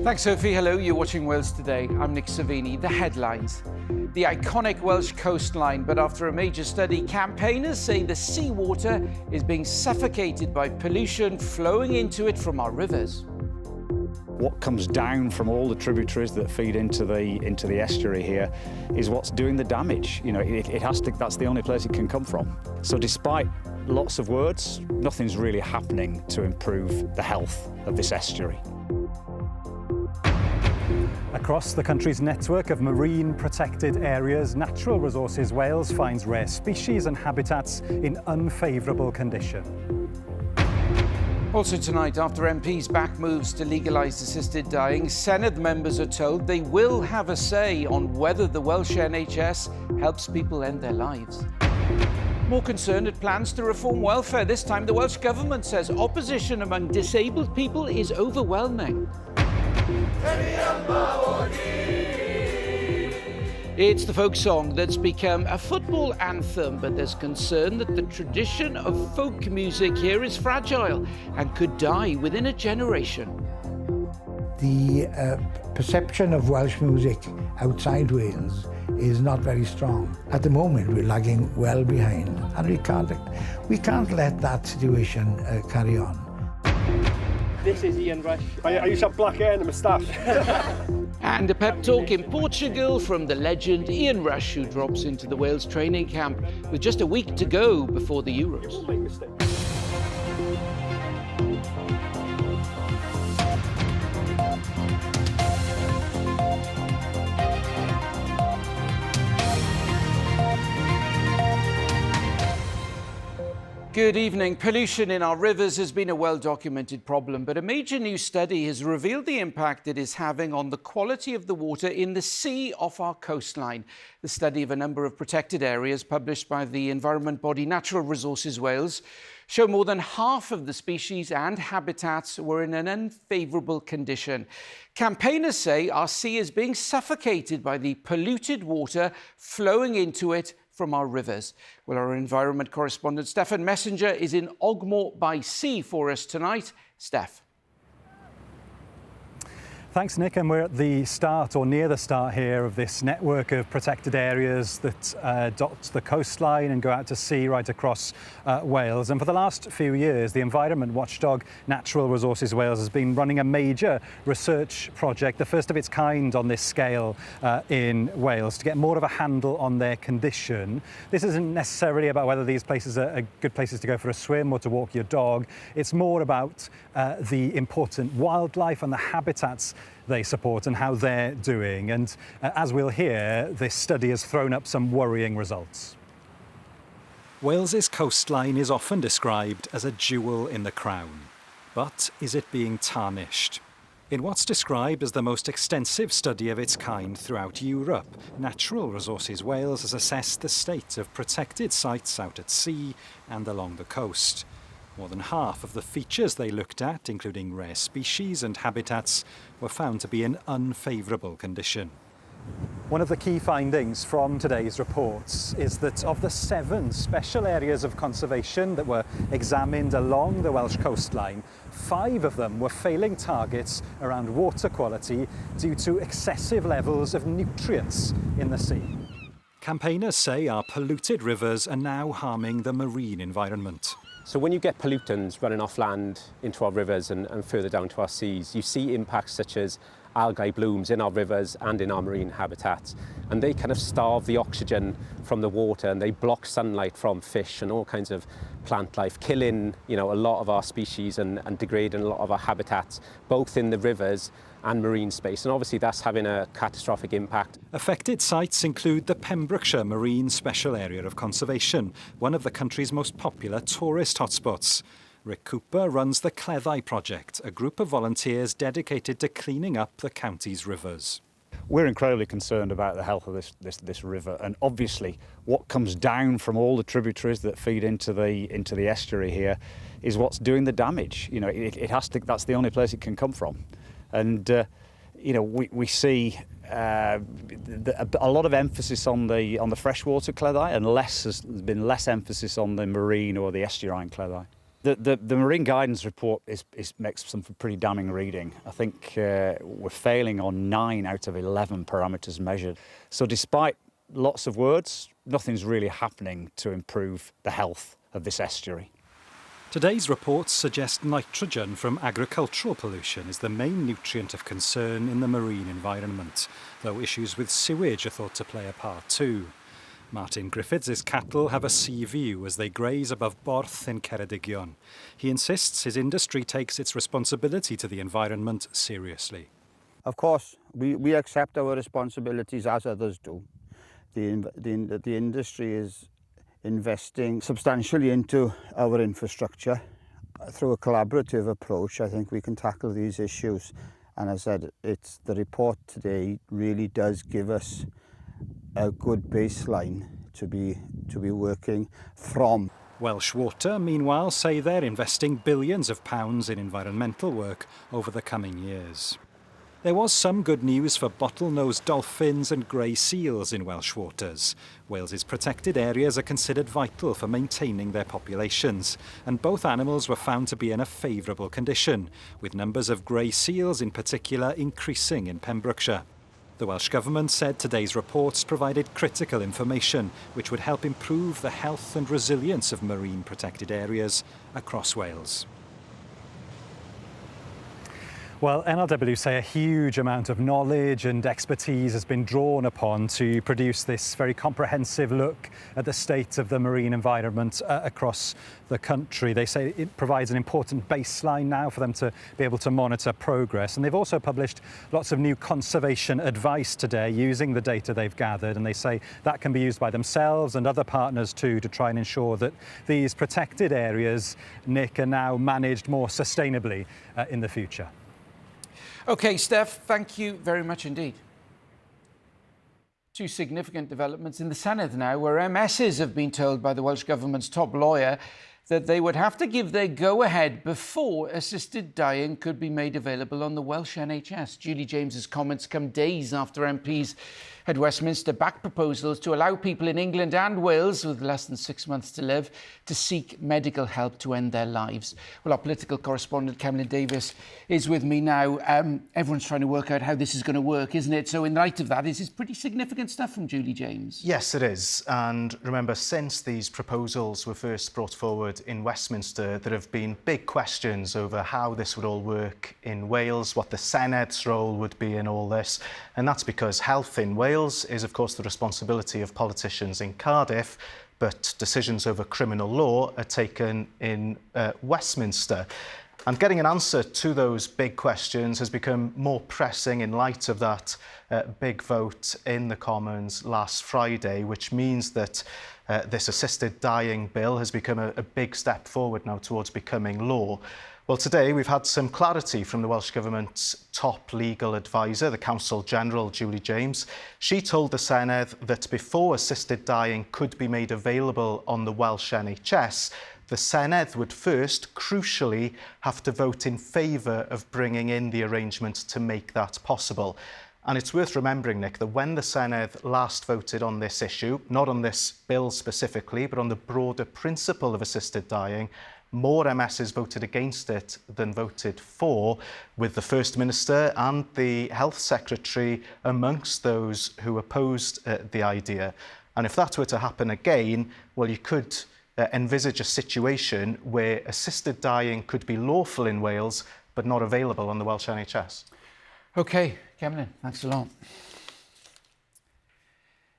Thanks, Sophie. Hello, you're watching Wales Today. I'm Nick Savini. The headlines. The iconic Welsh coastline, but after a major study, campaigners say the seawater is being suffocated by pollution flowing into it from our rivers. What comes down from all the tributaries that feed into the estuary here is what's doing the damage. You know, it has to. That's the only place it can come from. So despite lots of words, nothing's really happening to improve the health of this estuary. Across the country's network of marine protected areas, Natural Resources Wales finds rare species and habitats in unfavourable condition. Also tonight, after MPs back moves to legalise assisted dying, Senedd members are told they will have a say on whether the Welsh NHS helps people end their lives. More concerned at plans to reform welfare. This time the Welsh Government says opposition among disabled people is overwhelming. It's the folk song that's become a football anthem, but there's concern that the tradition of folk music here is fragile and could die within a generation. The perception of Welsh music outside Wales is not very strong. At the moment, we're lagging well behind, and we can't let that situation carry on. This is Ian Rush. I used to have black hair and a moustache. And a pep talk in Portugal from the legend Ian Rush, who drops into the Wales training camp with just a week to go before the Euros. Don't make mistakes. Good evening. Pollution in our rivers has been a well-documented problem, but a major new study has revealed the impact it is having on the quality of the water in the sea off our coastline. The study of a number of protected areas published by the environment body Natural Resources Wales show more than half of the species and habitats were in an unfavourable condition. Campaigners say our sea is being suffocated by the polluted water flowing into it from our rivers. Well, our environment correspondent Stefan Messenger is in Ogmore by Sea for us tonight. Steph. Thanks, Nick. And we're at the start, or near the start here, of this network of protected areas that dots the coastline and go out to sea right across Wales. And for the last few years, the environment watchdog Natural Resources Wales has been running a major research project, the first of its kind on this scale in Wales, to get more of a handle on their condition. This isn't necessarily about whether these places are good places to go for a swim or to walk your dog. It's more about the important wildlife and the habitats they support and how they're doing. And as we'll hear, this study has thrown up some worrying results. Wales's coastline is often described as a jewel in the crown. But is it being tarnished? In what's described as the most extensive study of its kind throughout Europe, Natural Resources Wales has assessed the state of protected sites out at sea and along the coast. More than half of the features they looked at, including rare species and habitats, were found to be in unfavourable condition. One of the key findings from today's reports is that of the 7 special areas of conservation that were examined along the Welsh coastline, 5 of them were failing targets around water quality due to excessive levels of nutrients in the sea. Campaigners say our polluted rivers are now harming the marine environment. So when you get pollutants running off land into our rivers and further down to our seas, you see impacts such as algae blooms in our rivers and in our marine habitats. And they kind of starve the oxygen from the water, and they block sunlight from fish and all kinds of plant life, killing, a lot of our species and degrading a lot of our habitats, both in the rivers and marine space. And obviously that's having a catastrophic impact. Affected sites include the Pembrokeshire Marine Special Area of Conservation, one of the country's most popular tourist hotspots. Rick Cooper runs the Cleddau Project, a group of volunteers dedicated to cleaning up the county's rivers. We're incredibly concerned about the health of this river, and obviously what comes down from all the tributaries that feed into the estuary here is what's doing the damage. It has to. That's the only place it can come from. And, we see a lot of emphasis on the freshwater cleddau, and has been less emphasis on the marine or the estuarine cleddau. The Marine Guidance Report makes some pretty damning reading. I think we're failing on 9 out of 11 parameters measured. So despite lots of words, nothing's really happening to improve the health of this estuary. Today's reports suggest nitrogen from agricultural pollution is the main nutrient of concern in the marine environment, though issues with sewage are thought to play a part too. Martin Griffiths' cattle have a sea view as they graze above Borth in Ceredigion. He insists his industry takes its responsibility to the environment seriously. Of course, we accept our responsibilities as others do. The industry is investing substantially into our infrastructure. Through a collaborative approach, I think we can tackle these issues. And as I said, the report today really does give us a good baseline to be working from. Welsh Water, meanwhile, say they're investing billions of pounds in environmental work over the coming years. There was some good news for bottlenose dolphins and grey seals in Welsh waters. Wales's protected areas are considered vital for maintaining their populations, and both animals were found to be in a favourable condition, with numbers of grey seals in particular increasing in Pembrokeshire. The Welsh Government said today's reports provided critical information which would help improve the health and resilience of marine protected areas across Wales. Well, NRW say a huge amount of knowledge and expertise has been drawn upon to produce this very comprehensive look at the state of the marine environment across the country. They say it provides an important baseline now for them to be able to monitor progress. And they've also published lots of new conservation advice today using the data they've gathered. And they say that can be used by themselves and other partners too to try and ensure that these protected areas, Nick, are now managed more sustainably in the future. OK, Steph, thank you very much indeed. Two significant developments in the Senedd now, where MSs have been told by the Welsh Government's top lawyer that they would have to give their go-ahead before assisted dying could be made available on the Welsh NHS. Julie James's comments come days after MPs at Westminster backed proposals to allow people in England and Wales with less than 6 months to live to seek medical help to end their lives. Well, our political correspondent, Cemlyn Davies, is with me now. Everyone's trying to work out how this is going to work, isn't it? So in light of that, this is pretty significant stuff from Julie James. Yes, it is. And remember, since these proposals were first brought forward in Westminster, there have been big questions over how this would all work in Wales, what the Sened's role would be in all this. And that's because health in Wales is, of course, the responsibility of politicians in Cardiff, but decisions over criminal law are taken in Westminster. And getting an answer to those big questions has become more pressing in light of that big vote in the Commons last Friday, which means that this assisted dying bill has become a big step forward now towards becoming law. Well, today we've had some clarity from the Welsh Government's top legal advisor, the Counsel General, Julie James. She told the Senedd that before assisted dying could be made available on the Welsh NHS, the Senedd would first, crucially, have to vote in favour of bringing in the arrangement to make that possible. And it's worth remembering, Nick, that when the Senedd last voted on this issue, not on this bill specifically, but on the broader principle of assisted dying, more MSs voted against it than voted for, with the First Minister and the Health Secretary amongst those who opposed the idea. And if that were to happen again, well, you could envisage a situation where assisted dying could be lawful in Wales, but not available on the Welsh NHS. OK, Cemlyn, thanks a lot.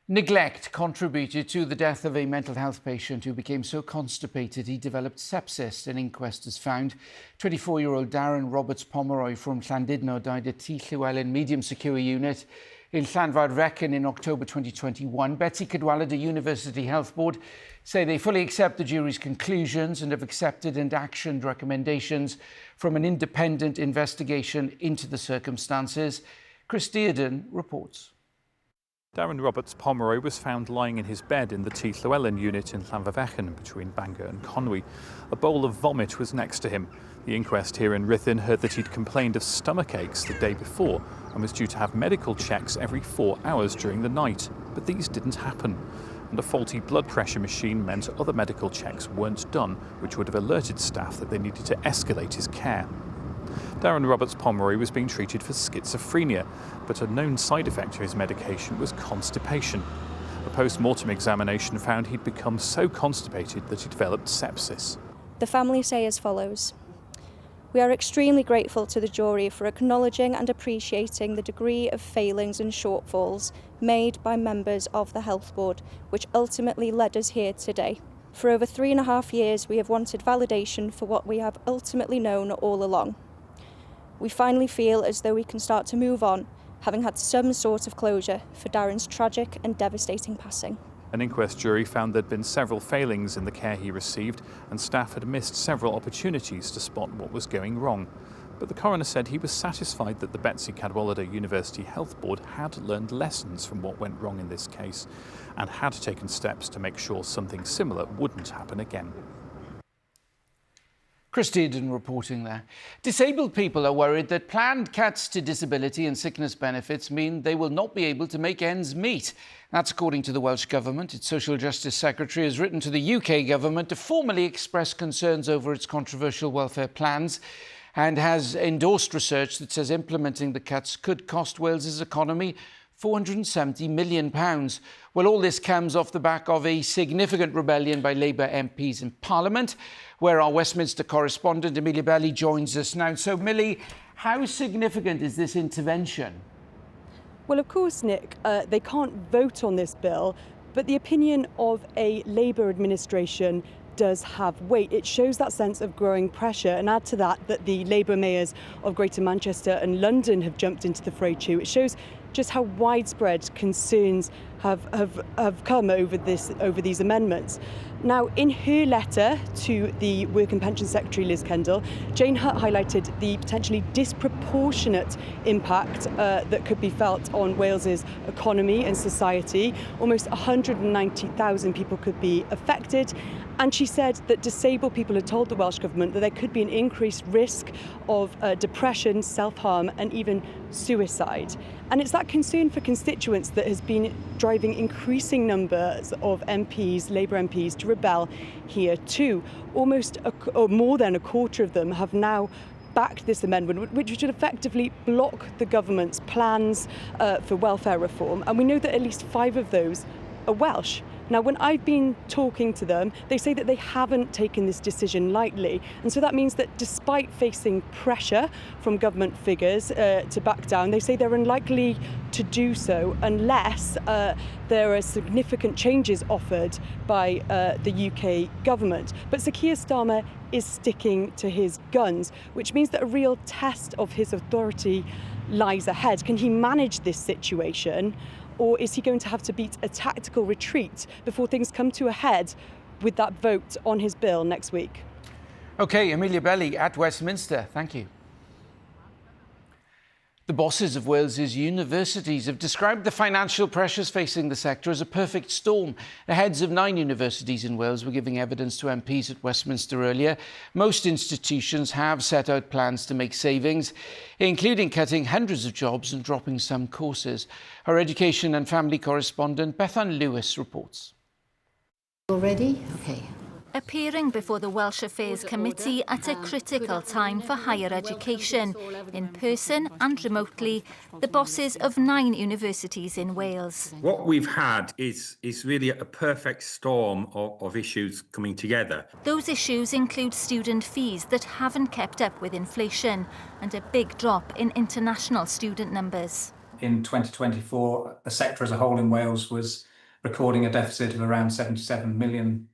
Neglect contributed to the death of a mental health patient who became so constipated he developed sepsis, an inquest has found. 24-year-old Darren Roberts Pomeroy from Llandudno died at Ty Llywelyn Medium Secure Unit in Llanfairfechan in October 2021. Betsy Cadwaladr University Health Board say they fully accept the jury's conclusions and have accepted and actioned recommendations from an independent investigation into the circumstances. Chris Dearden reports. Darren Roberts Pomeroy was found lying in his bed in the Ty Llywelyn unit in Llanfairfechan between Bangor and Conwy. A bowl of vomit was next to him. The inquest here in Ruthin heard that he'd complained of stomach aches the day before and was due to have medical checks every 4 hours during the night, but these didn't happen. and a faulty blood pressure machine meant other medical checks weren't done, which would have alerted staff that they needed to escalate his care. Darren Roberts-Pomeroy was being treated for schizophrenia, but a known side effect of his medication was constipation. A post-mortem examination found he'd become so constipated that he developed sepsis. The family say as follows: "We are extremely grateful to the jury for acknowledging and appreciating the degree of failings and shortfalls made by members of the Health Board, which ultimately led us here today. For over 3.5 years, we have wanted validation for what we have ultimately known all along. We finally feel as though we can start to move on, having had some sort of closure for Darren's tragic and devastating passing." An inquest jury found there'd been several failings in the care he received, and staff had missed several opportunities to spot what was going wrong. But the coroner said he was satisfied that the Betsy Cadwallader University Health Board had learned lessons from what went wrong in this case and had taken steps to make sure something similar wouldn't happen again. Christy Eden reporting there. Disabled people are worried that planned cuts to disability and sickness benefits mean they will not be able to make ends meet. That's according to the Welsh Government. Its Social Justice Secretary has written to the UK Government to formally express concerns over its controversial welfare plans and has endorsed research that says implementing the cuts could cost Wales's economy £470 million. Well, all this comes off the back of a significant rebellion by Labour MPs in Parliament, where our Westminster correspondent Amelia Belly joins us now. So, Millie, how significant is this intervention? Well, of course, Nick, they can't vote on this bill, but the opinion of a Labour administration does have weight. It shows that sense of growing pressure, and add to that the Labour mayors of Greater Manchester and London have jumped into the fray too. It shows just how widespread concerns have come over these amendments. Now, in her letter to the Work and Pension Secretary Liz Kendall, Jane Hutt highlighted the potentially disproportionate impact that could be felt on Wales's economy and society. Almost 190,000 people could be affected. And she said that disabled people had told the Welsh Government that there could be an increased risk of depression, self-harm and even suicide. And it's that concern for constituents that has been driving increasing numbers of MPs, Labour MPs, to rebel here too. Almost or more than a quarter of them have now backed this amendment, which would effectively block the government's plans for welfare reform. And we know that at least 5 of those are Welsh. Now, when I've been talking to them, they say that they haven't taken this decision lightly. And so that means that despite facing pressure from government figures to back down, they say they're unlikely to do so unless there are significant changes offered by the UK government. But Sir Keir Starmer is sticking to his guns, which means that a real test of his authority lies ahead. Can he manage this situation? Or is he going to have to beat a tactical retreat before things come to a head with that vote on his bill next week? OK, Amelia Belly at Westminster. Thank you. The bosses of Wales's universities have described the financial pressures facing the sector as a perfect storm. The heads of 9 universities in Wales were giving evidence to MPs at Westminster earlier. Most institutions have set out plans to make savings, including cutting hundreds of jobs and dropping some courses. Our education and family correspondent Bethan Lewis reports. Already? OK. Appearing before the Welsh Affairs Committee at a critical time for higher education, in person and remotely, the bosses of 9 universities in Wales. What we've had is really a perfect storm of issues coming together. Those issues include student fees that haven't kept up with inflation and a big drop in international student numbers. In 2024, the sector as a whole in Wales was recording a deficit of around £77 million.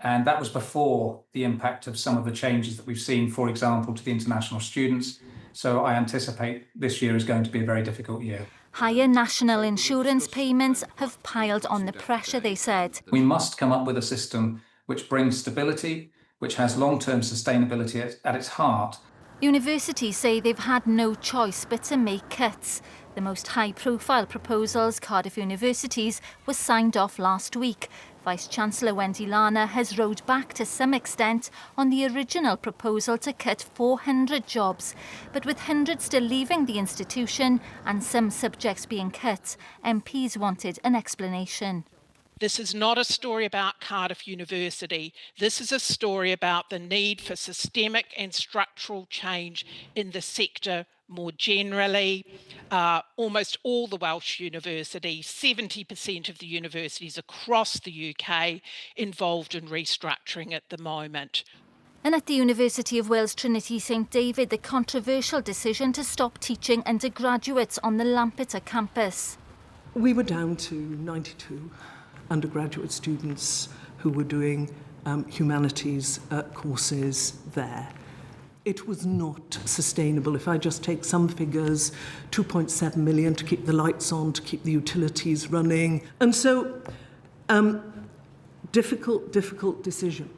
And that was before the impact of some of the changes that we've seen, for example, to the international students. So I anticipate this year is going to be a very difficult year. Higher national insurance payments have piled on the pressure, they said. We must come up with a system which brings stability, which has long-term sustainability at its heart. Universities say they've had no choice but to make cuts. The most high-profile proposals, Cardiff University's, was signed off last week. Vice-Chancellor Wendy Lana has rowed back to some extent on the original proposal to cut 400 jobs. But with hundreds still leaving the institution and some subjects being cut, MPs wanted an explanation. This is not a story about Cardiff University. This is a story about the need for systemic and structural change in the sector more generally. Almost all the Welsh universities, 70% of the universities across the UK, involved in restructuring at the moment. And at the University of Wales Trinity St David, the controversial decision to stop teaching undergraduates on the Lampeter campus. We were down to 92 undergraduate students who were doing humanities courses there. It was not sustainable. If I just take some figures, 2.7 million to keep the lights on, to keep the utilities running. And so, difficult decision.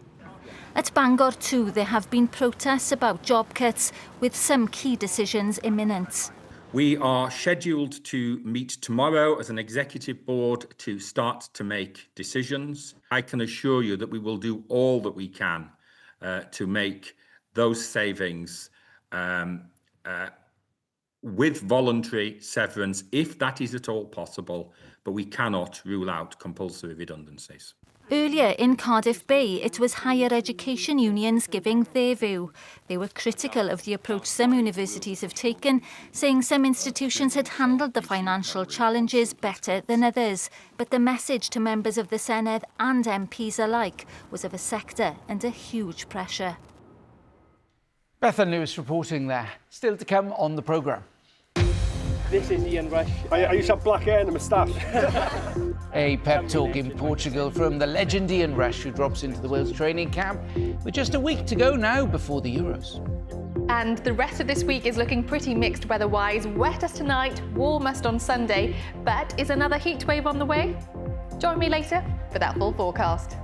At Bangor too, there have been protests about job cuts, with some key decisions imminent. We are scheduled to meet tomorrow as an executive board to start to make decisions. I can assure you that we will do all that we can to make those savings with voluntary severance, if that is at all possible, but we cannot rule out compulsory redundancies. Earlier in Cardiff Bay, it was higher education unions giving their view. They were critical of the approach some universities have taken, saying some institutions had handled the financial challenges better than others. But the message to members of the Senedd and MPs alike was of a sector under huge pressure. Bethan Lewis reporting there. Still to come on the programme. This is Ian Rush. I used to have black hair and a moustache. A pep talk in Portugal from the legend Ian Rush, who drops into the Wales training camp with just a week to go now before the Euros. And the rest of this week is looking pretty mixed weather-wise. Wettest tonight, warmest on Sunday. But is another heat wave on the way? Join me later for that full forecast.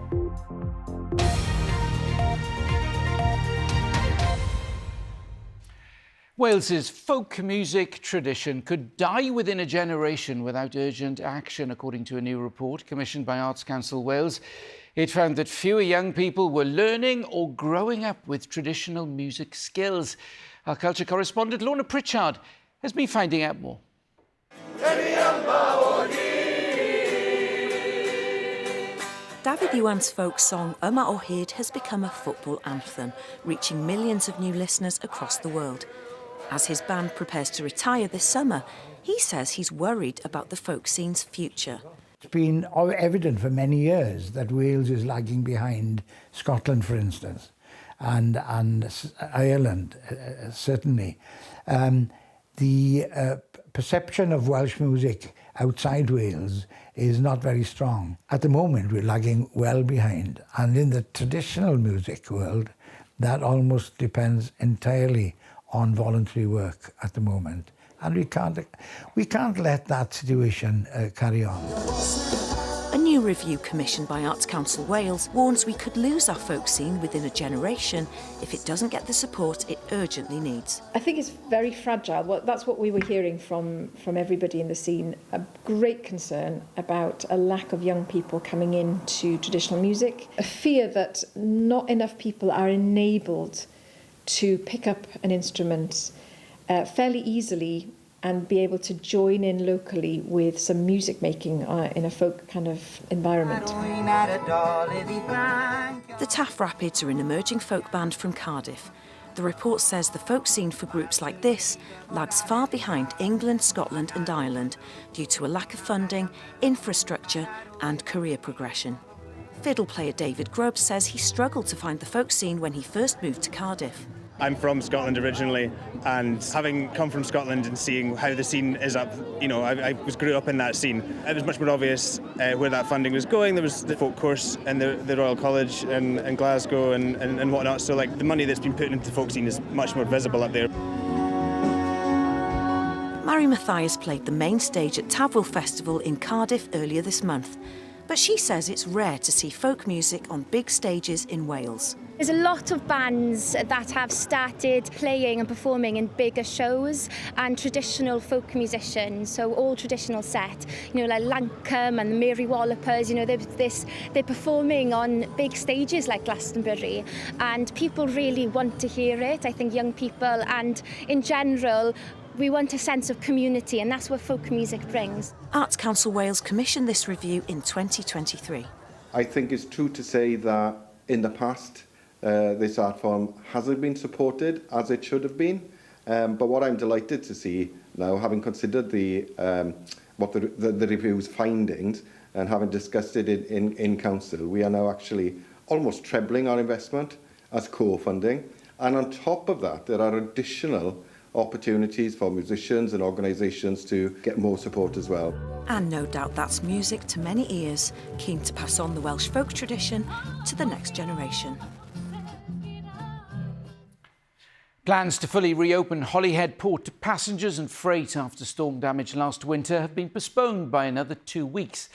Wales's folk music tradition could die within a generation without urgent action, according to a new report commissioned by Arts Council Wales. It found that fewer young people were learning or growing up with traditional music skills. Our culture correspondent Lorna Pritchard has been finding out more. David Iwan's folk song Yma o Hyd has become a football anthem, reaching millions of new listeners across the world. As his band prepares to retire this summer, he says he's worried about the folk scene's future. It's been evident for many years that Wales is lagging behind Scotland, for instance, and Ireland, certainly. The perception of Welsh music outside Wales is not very strong. At the moment, we're lagging well behind. And in the traditional music world, that almost depends entirely on voluntary work at the moment. And we can't let that situation carry on. A new review commissioned by Arts Council Wales warns we could lose our folk scene within a generation if it doesn't get the support it urgently needs. I think it's very fragile. Well, that's what we were hearing from everybody in the scene. A great concern about a lack of young people coming into traditional music. A fear that not enough people are enabled to pick up an instrument fairly easily and be able to join in locally with some music making in a folk kind of environment. The Taff Rapids are an emerging folk band from Cardiff. The report says the folk scene for groups like this lags far behind England, Scotland and Ireland due to a lack of funding, infrastructure and career progression. Fiddle player David Grubbs says he struggled to find the folk scene when he first moved to Cardiff. I'm from Scotland originally, and having come from Scotland and seeing how the scene is up, you know, I grew up in that scene. It was much more obvious where that funding was going. There was the folk course and the Royal College in Glasgow and whatnot, so like the money that's been put into the folk scene is much more visible up there. Mary Mathias played the main stage at Tafwyl Festival in Cardiff earlier this month, but she says it's rare to see folk music on big stages in Wales. There's a lot of bands that have started playing and performing in bigger shows, and traditional folk musicians, so all traditional set, you know, like Lancome and the Mary Wallopers, you know, they're performing on big stages like Glastonbury, and people really want to hear it. I think young people and in general We want a sense of community, and that's what folk music brings. Arts Council Wales commissioned this review in 2023. I think it's true to say that in the past, this art form hasn't been supported as it should have been. But what I'm delighted to see now, having considered what the review's findings and having discussed it in council, we are now actually almost trebling our investment as core funding. And on top of that, there are additional opportunities for musicians and organisations to get more support as well. And no doubt that's music to many ears, keen to pass on the Welsh folk tradition to the next generation. Plans to fully reopen Holyhead Port to passengers and freight after storm damage last winter have been postponed by another 2 weeks.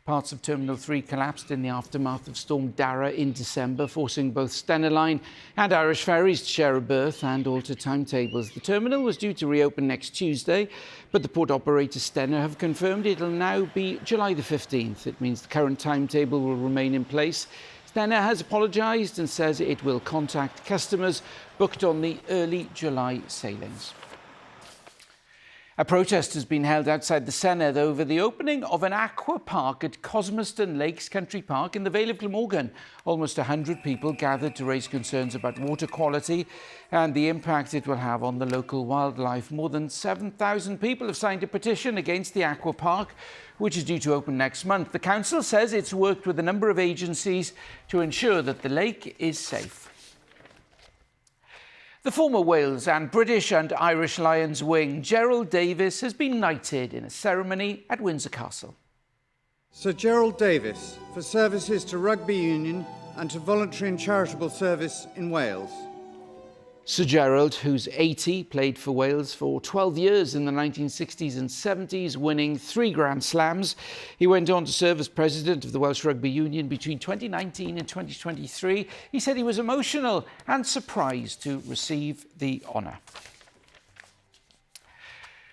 Parts of Terminal 3 collapsed in the aftermath of Storm Dara in December, forcing both Stena Line and Irish Ferries to share a berth and alter timetables. The terminal was due to reopen next Tuesday, but the port operator Stena have confirmed it'll now be July the 15th. It means the current timetable will remain in place. Stena has apologised and says it will contact customers booked on the early July sailings. A protest has been held outside the Senedd over the opening of an aqua park at Cosmoston Lakes Country Park in the Vale of Glamorgan. Almost 100 people gathered to raise concerns about water quality and the impact it will have on the local wildlife. More than 7,000 people have signed a petition against the aqua park, which is due to open next month. The council says it's worked with a number of agencies to ensure that the lake is safe. The former Wales and British and Irish Lions wing, Gerald Davis, has been knighted in a ceremony at Windsor Castle. Sir Gerald Davis, for services to rugby union and to voluntary and charitable service in Wales. Sir Gerald, who's 80, played for Wales for 12 years in the 1960s and 70s, winning 3 Grand Slams. He went on to serve as president of the Welsh Rugby Union between 2019 and 2023. He said he was emotional and surprised to receive the honour.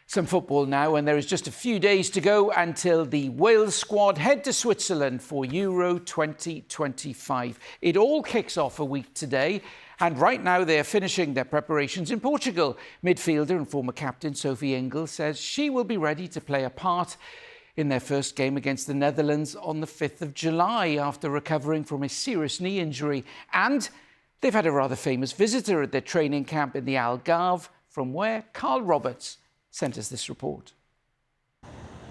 Some football now, and there is just a few days to go until the Wales squad head to Switzerland for Euro 2025. It all kicks off a week today. And right now they are finishing their preparations in Portugal. Midfielder and former captain Sophie Ingle says she will be ready to play a part in their first game against the Netherlands on the 5th of July after recovering from a serious knee injury. And they've had a rather famous visitor at their training camp in the Algarve, from where Carl Roberts sent us this report.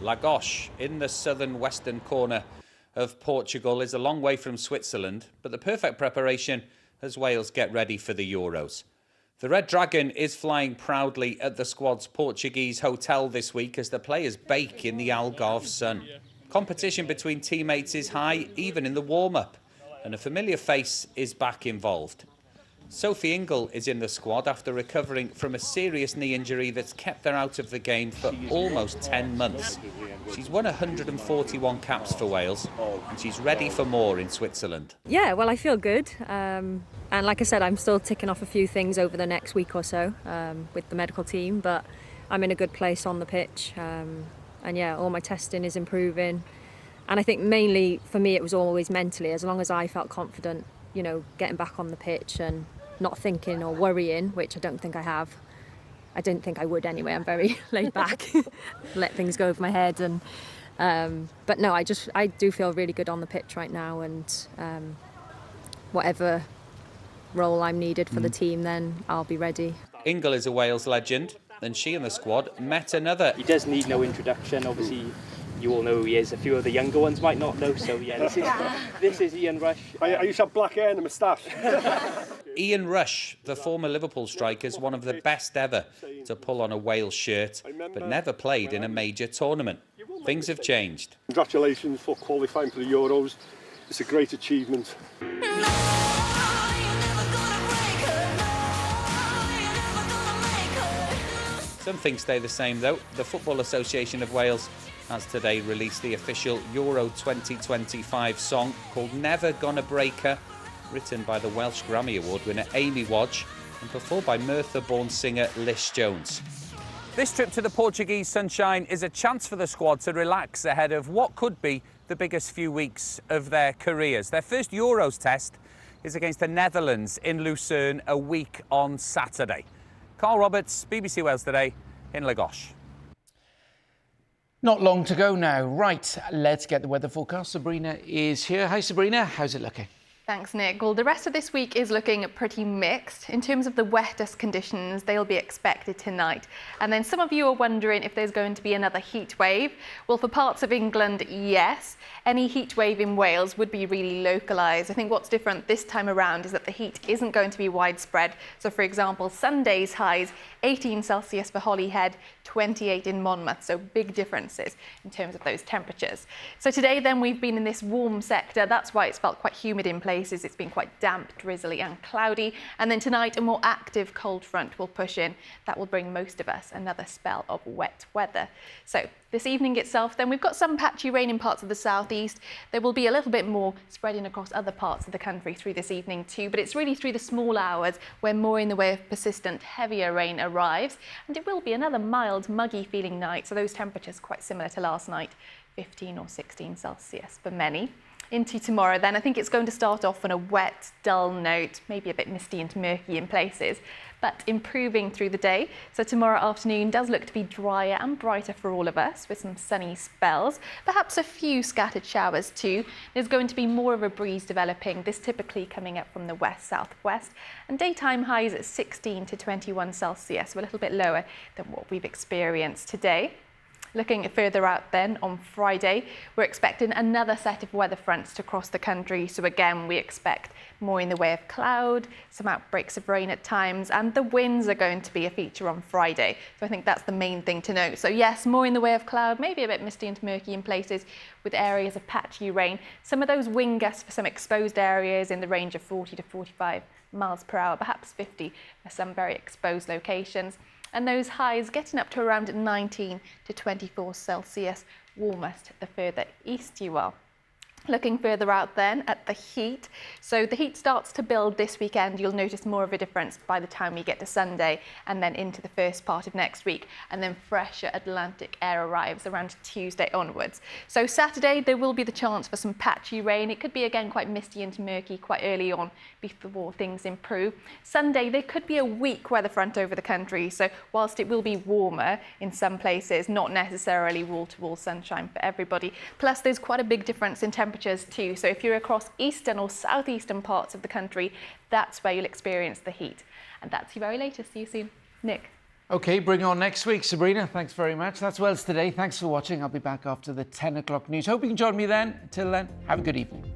Lagos, in the southern western corner of Portugal, is a long way from Switzerland, but the perfect preparation as Wales get ready for the Euros. The Red Dragon is flying proudly at the squad's Portuguese hotel this week as the players bake in the Algarve sun. Competition between teammates is high, even in the warm-up, and a familiar face is back involved. Sophie Ingle is in the squad after recovering from a serious knee injury that's kept her out of the game for almost 10 months. She's won 141 caps for Wales, and she's ready for more in Switzerland. Yeah, well, I feel good. And like I said, I'm still ticking off a few things over the next week or so with the medical team, but I'm in a good place on the pitch. And yeah, all my testing is improving. And I think mainly for me, it was always mentally, as long as I felt confident, you know, getting back on the pitch and not thinking or worrying, which I don't think I have. I didn't think I would anyway. I'm very laid back, let things go over my head. And but no, I do feel really good on the pitch right now, and whatever role I'm needed for the team, then I'll be ready. Ingle is a Wales legend, and she and the squad met another. He does need no introduction, obviously. You all know who he is. A few of the younger ones might not know, so yeah, this is Ian Rush. I used to have black hair and a moustache. Ian Rush, the former Liverpool striker, is one of the best ever to pull on a Wales shirt, but never played in a major tournament. Things have changed. Congratulations for qualifying for the Euros. It's a great achievement. Some things stay the same though. The Football Association of Wales has today released the official Euro 2025 song called Never Gonna Break Her, written by the Welsh Grammy Award winner Amy Wadge and performed by Merthyr-born singer Lish Jones. This trip to the Portuguese sunshine is a chance for the squad to relax ahead of what could be the biggest few weeks of their careers. Their first Euros test is against the Netherlands in Lucerne a week on Saturday. Carl Roberts, BBC Wales Today, in Lagos. Not long to go now. Right, let's get the weather forecast. Sabrina is here. Hi, Sabrina. How's it looking? Thanks, Nick. Well, the rest of this week is looking pretty mixed. In terms of the wettest conditions, they'll be expected tonight. And then some of you are wondering if there's going to be another heat wave. Well, for parts of England, yes. Any heat wave in Wales would be really localised. I think what's different this time around is that the heat isn't going to be widespread. So, for example, Sunday's highs, 18 Celsius for Holyhead, 28 in Monmouth. So big differences in terms of those temperatures. So today, then, we've been in this warm sector. That's why it's felt quite humid in places. It's been quite damp, drizzly and cloudy. And then tonight, a more active cold front will push in. That will bring most of us another spell of wet weather. So this evening itself, then, we've got some patchy rain in parts of the southeast. There will be a little bit more spreading across other parts of the country through this evening too, but it's really through the small hours where more in the way of persistent, heavier rain arrives. And it will be another mild, muggy feeling night, so those temperatures quite similar to last night, 15 or 16 Celsius for many. Into tomorrow, then, I think it's going to start off on a wet, dull note, maybe a bit misty and murky in places, but improving through the day. So tomorrow afternoon does look to be drier and brighter for all of us, with some sunny spells, perhaps a few scattered showers too. There's going to be more of a breeze developing, this typically coming up from the west-southwest, and daytime highs at 16 to 21 Celsius, so a little bit lower than what we've experienced today. Looking further out then, on Friday, we're expecting another set of weather fronts to cross the country. So again, we expect more in the way of cloud, some outbreaks of rain at times, and the winds are going to be a feature on Friday. So I think that's the main thing to note. So yes, more in the way of cloud, maybe a bit misty and murky in places with areas of patchy rain. Some of those wind gusts for some exposed areas in the range of 40 to 45 miles per hour, perhaps 50 for some very exposed locations. And those highs getting up to around 19 to 24 Celsius, warmest the further east you are. Looking further out then at the heat. So the heat starts to build this weekend. You'll notice more of a difference by the time we get to Sunday and then into the first part of next week. And then fresher Atlantic air arrives around Tuesday onwards. So Saturday, there will be the chance for some patchy rain. It could be again quite misty and murky quite early on before things improve. Sunday, there could be a weak weather front over the country. So whilst it will be warmer in some places, not necessarily wall-to-wall sunshine for everybody. Plus, there's quite a big difference in temperatures too. So if you're across eastern or southeastern parts of the country, that's where you'll experience the heat. And that's your very latest. See you soon. Nick. OK, bring on next week. Sabrina, thanks very much. That's Wales Today. Thanks for watching. I'll be back after the 10 o'clock news. Hope you can join me then. Till then, have a good evening.